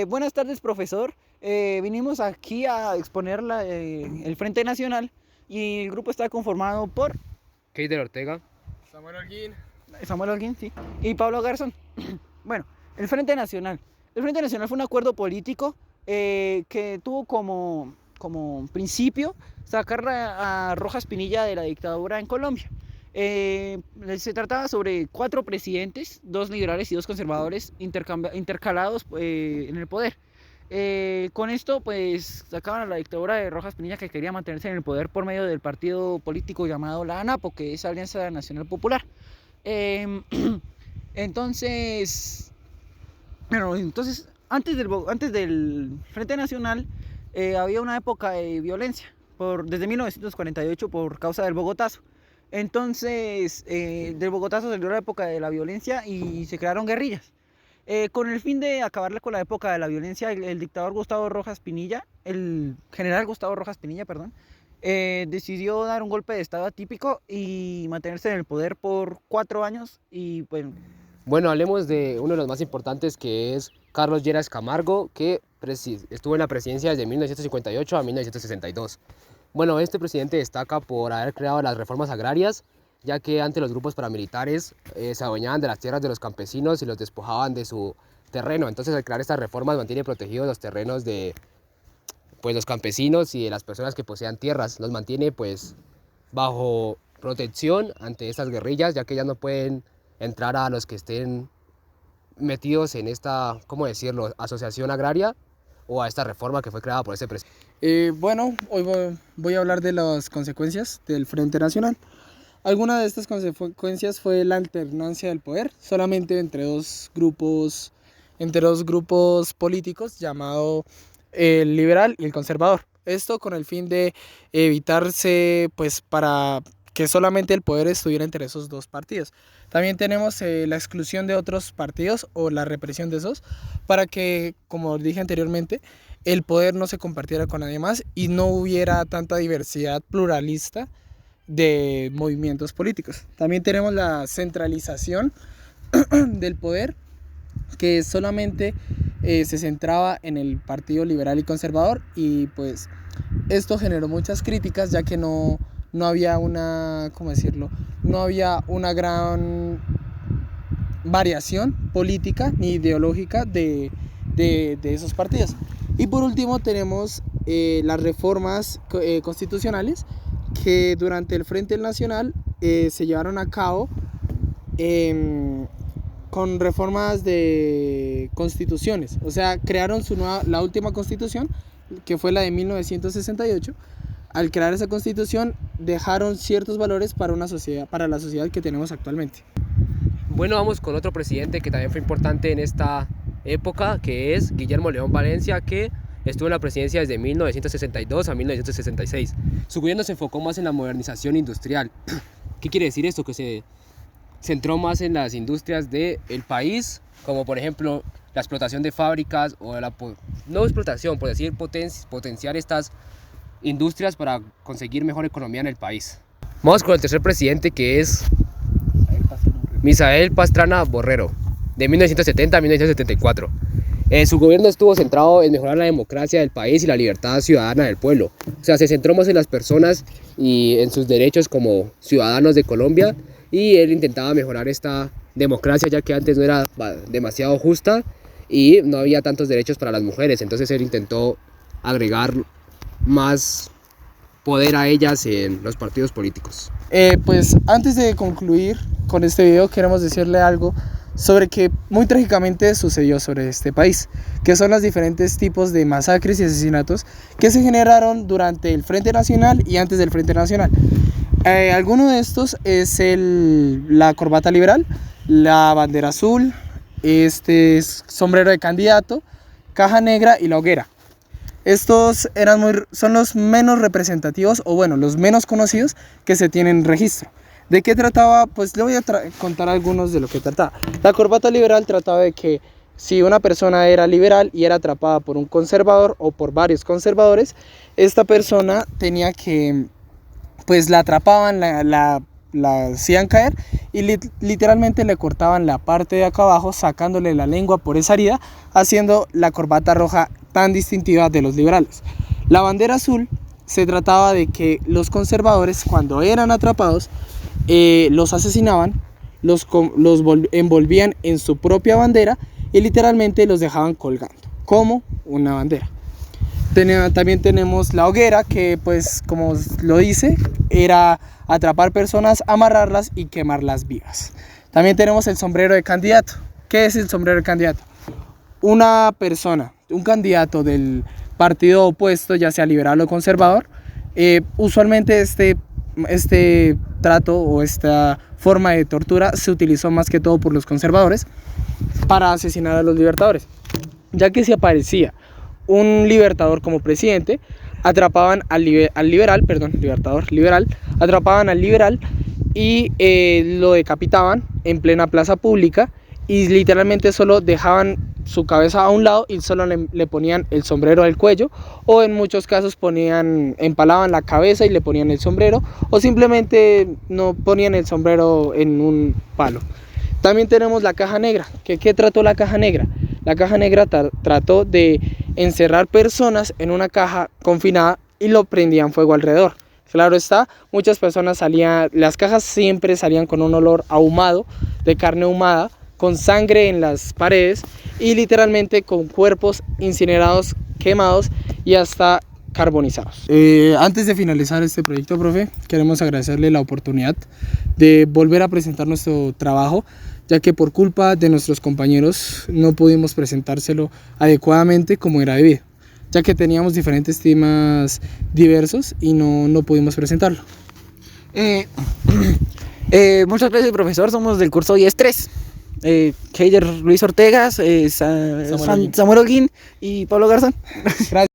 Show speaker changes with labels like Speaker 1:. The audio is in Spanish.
Speaker 1: Buenas tardes, profesor. Vinimos aquí a exponer el Frente Nacional y el grupo está conformado por
Speaker 2: Keider Ortega.
Speaker 3: Samuel Holguín.
Speaker 1: Samuel Holguín, sí, y Pablo Garzón. Bueno, el Frente Nacional. El Frente Nacional fue un acuerdo político que tuvo como principio sacar a Rojas Pinilla de la dictadura en Colombia. Se trataba sobre 4 presidentes, 2 liberales y 2 conservadores intercalados en el poder. Con esto pues sacaban a la dictadura de Rojas Pinilla, que quería mantenerse en el poder por medio del partido político llamado la ANAPO, que es Alianza Nacional Popular. Eh, entonces, antes del Frente Nacional había una época de violencia desde 1948 por causa del Bogotazo. Entonces, del Bogotazo salió la época de la violencia y se crearon guerrillas. Con el fin de acabarle con la época de la violencia, el dictador Gustavo Rojas Pinilla, el general Gustavo Rojas Pinilla, perdón, decidió dar un golpe de estado atípico y mantenerse en el poder por 4 años y bueno.
Speaker 2: Bueno, hablemos de uno de los más importantes, que es Carlos Lleras Camargo, que estuvo en la presidencia desde 1958 a 1962. Bueno, este presidente destaca por haber creado las reformas agrarias, ya que antes los grupos paramilitares se adueñaban de las tierras de los campesinos y los despojaban de su terreno. Entonces, al crear estas reformas mantiene protegidos los terrenos de los campesinos y de las personas que posean tierras. Los mantiene pues bajo protección ante estas guerrillas, ya que ya no pueden entrar a los que estén metidos en esta, ¿cómo decirlo?, asociación agraria o a esta reforma que fue creada por ese presidente.
Speaker 3: Hoy voy a hablar de las consecuencias del Frente Nacional. Alguna de estas consecuencias fue la alternancia del poder, solamente entre dos grupos políticos, llamado el liberal y el conservador. Esto con el fin de evitarse, pues, para que solamente el poder estuviera entre esos dos partidos. También tenemos la exclusión de otros partidos o la represión de esos, para que, como dije anteriormente, el poder no se compartiera con nadie más y no hubiera tanta diversidad pluralista de movimientos políticos. También tenemos la centralización del poder, que solamente se centraba en el partido liberal y conservador, y pues esto generó muchas críticas, ya que no había no había una gran variación política ni ideológica de esos partidos. Y por último tenemos las reformas constitucionales que durante el Frente Nacional se llevaron a cabo con reformas de constituciones. O sea, crearon la última constitución, que fue la de 1968. Al crear esa constitución dejaron ciertos valores para la sociedad que tenemos actualmente.
Speaker 2: Bueno, vamos con otro presidente que también fue importante en esta época, que es Guillermo León Valencia, que estuvo en la presidencia desde 1962 a 1966. Su gobierno se enfocó más en la modernización industrial. ¿Qué quiere decir esto? Que se centró más en las industrias del país, como por ejemplo la explotación de fábricas o no explotación, por decir potenciar estas industrias para conseguir mejor economía en el país. Vamos con el tercer presidente, que es Misael Pastrana Borrero, de 1970 a 1974. Su gobierno estuvo centrado en mejorar la democracia del país y la libertad ciudadana del pueblo. O sea, se centró más en las personas y en sus derechos como ciudadanos de Colombia, y él intentaba mejorar esta democracia, ya que antes no era demasiado justa y no había tantos derechos para las mujeres. Entonces él intentó agregar más poder a ellas en los partidos políticos.
Speaker 3: Pues antes de concluir con este video, queremos decirle algo sobre que muy trágicamente sucedió sobre este país, que son los diferentes tipos de masacres y asesinatos que se generaron durante el Frente Nacional y antes del Frente Nacional. Alguno de estos es la corbata liberal, la bandera azul, sombrero de candidato, caja negra y la hoguera. Estos son los menos representativos, o bueno, los menos conocidos que se tienen registro. ¿De qué trataba? Pues le voy a contar algunos de lo que trataba. La corbata liberal trataba de que si una persona era liberal y era atrapada por un conservador o por varios conservadores, esta persona tenía que, pues la atrapaban, la la hacían caer y literalmente le cortaban la parte de acá abajo, sacándole la lengua por esa herida, haciendo la corbata roja tan distintiva de los liberales. La bandera azul se trataba de que los conservadores, cuando eran atrapados, los asesinaban, los envolvían en su propia bandera y literalmente los dejaban colgando como una bandera. También tenemos la hoguera, que pues como lo dice, era atrapar personas, amarrarlas y quemarlas vivas. También tenemos el sombrero de candidato. ¿Qué es el sombrero de candidato? Una persona, un candidato del partido opuesto, ya sea liberal o conservador, usualmente este trato o esta forma de tortura se utilizó más que todo por los conservadores para asesinar a los libertadores, ya que si aparecía un libertador como presidente, atrapaban al liberal, atrapaban al liberal y lo decapitaban en plena plaza pública y literalmente solo dejaban su cabeza a un lado y solo le ponían el sombrero al cuello, o en muchos casos empalaban la cabeza y le ponían el sombrero, o simplemente no ponían el sombrero en un palo. También tenemos la caja negra. ¿Qué trató la caja negra? La caja negra trató de encerrar personas en una caja confinada y lo prendían fuego alrededor. Claro está, muchas personas las cajas siempre salían con un olor ahumado, de carne ahumada, con sangre en las paredes y literalmente con cuerpos incinerados, quemados y hasta carbonizados. Antes de finalizar este proyecto, profe, queremos agradecerle la oportunidad de volver a presentar nuestro trabajo, ya que por culpa de nuestros compañeros no pudimos presentárselo adecuadamente como era debido, ya que teníamos diferentes temas diversos y no pudimos presentarlo.
Speaker 1: Muchas gracias, profesor. Somos del curso 10-3. Heider Luis Ortegas, Samuel Holguín y Pablo Garzón.
Speaker 3: Gracias.